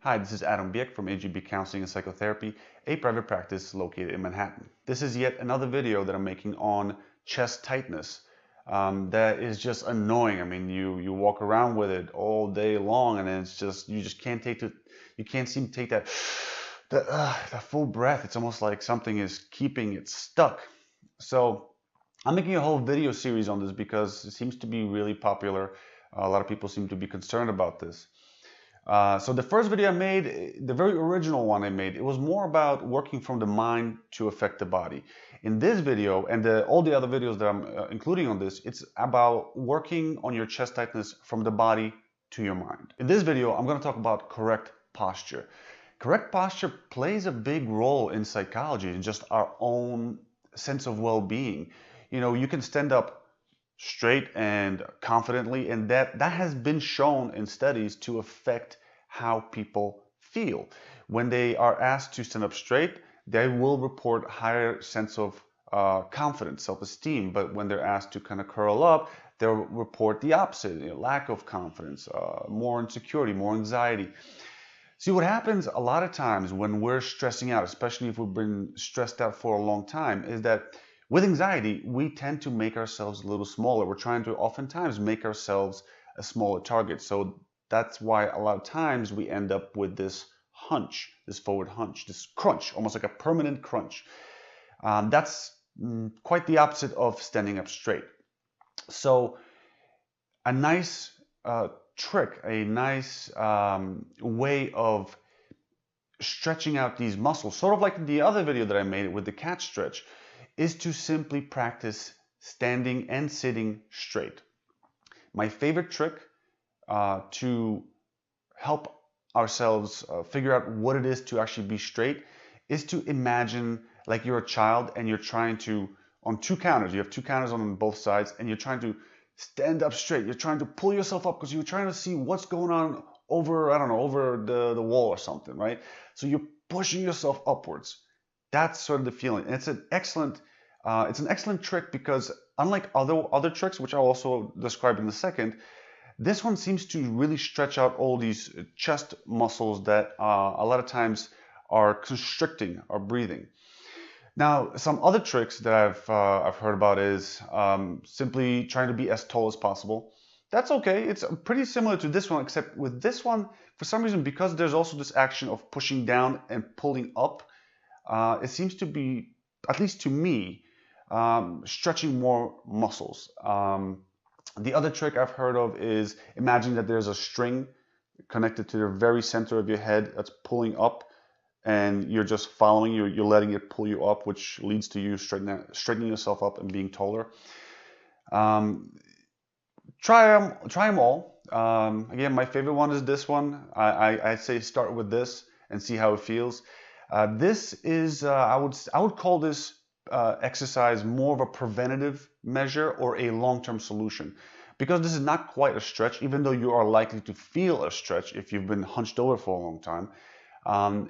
Hi, this is Adam Biek from A.J.B Counseling and Psychotherapy, a private practice located in Manhattan. This is yet another video that I'm making on chest tightness. That is just annoying. I mean, you walk around with it all day long, and it's just you just can't take it. You can't seem to take that full breath. It's almost like something is keeping it stuck. So I'm making a whole video series on this because it seems to be really popular. A lot of people seem to be concerned about this. So the first video I made, the very original one I made, it was more about working from the mind to affect the body. In this video and all the other videos that I'm including on this, it's about working on your chest tightness from the body to your mind. In this video, I'm going to talk about correct posture. Correct posture plays a big role in psychology and just our own sense of well-being. You know, you can stand up straight and confidently, and that has been shown in studies to affect how people feel. When they are asked to stand up straight, they will report higher sense of confidence, self-esteem. But when they're asked to kind of curl up, they'll report the opposite, lack of confidence, more insecurity, more anxiety. See, what happens a lot of times when we're stressing out, especially if we've been stressed out for a long time, is that with anxiety, we tend to make ourselves a little smaller. We're trying to oftentimes make ourselves a smaller target. So that's why a lot of times we end up with this hunch, this forward hunch, this crunch, almost like a permanent crunch. That's quite the opposite of standing up straight. So a nice trick, a nice way of stretching out these muscles, sort of like the other video that I made with the cat stretch, is to simply practice standing and sitting straight. My favorite trick to help ourselves figure out what it is to actually be straight is to imagine like you're a child and you're trying to, on two counters, you have two counters on both sides, and you're trying to stand up straight. You're trying to pull yourself up because you're trying to see what's going on over, I don't know, over the wall or something, right? So you're pushing yourself upwards. That's sort of the feeling. And it's an excellent trick because unlike other tricks, which I'll also describe in a second, this one seems to really stretch out all these chest muscles that a lot of times are constricting our breathing. Now, some other tricks that I've heard about is simply trying to be as tall as possible. That's okay. It's pretty similar to this one, except with this one, for some reason, because there's also this action of pushing down and pulling up, it seems to be, at least to me, stretching more muscles. The other trick I've heard of is imagine that there's a string connected to the very center of your head that's pulling up, and you're just following, you're letting it pull you up, which leads to you straightening yourself up and being taller. Try them all. Again, my favorite one is this one. I say start with this and see how it feels. This is, I would call this exercise more of a preventative measure or a long-term solution, because this is not quite a stretch, even though you are likely to feel a stretch if you've been hunched over for a long time.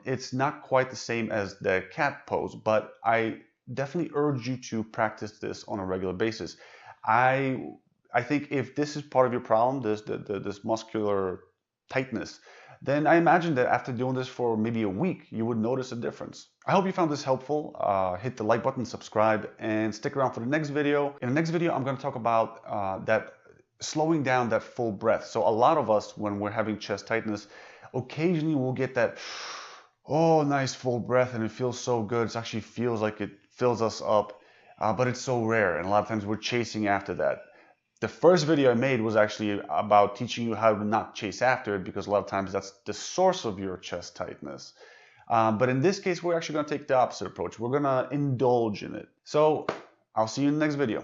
It's not quite the same as the cat pose, but I definitely urge you to practice this on a regular basis. I think if this is part of your problem, this muscular tightness, then I imagine that after doing this for maybe a week, you would notice a difference. I hope you found this helpful. Hit the like button, subscribe, and stick around for the next video. In the next video, I'm going to talk about that slowing down that full breath. So a lot of us, when we're having chest tightness, occasionally we'll get that, oh, nice full breath, and it feels so good. It actually feels like it fills us up, but it's so rare, and a lot of times we're chasing after that. The first video I made was actually about teaching you how to not chase after it, because a lot of times that's the source of your chest tightness. But in this case, we're actually going to take the opposite approach. We're going to indulge in it. So I'll see you in the next video.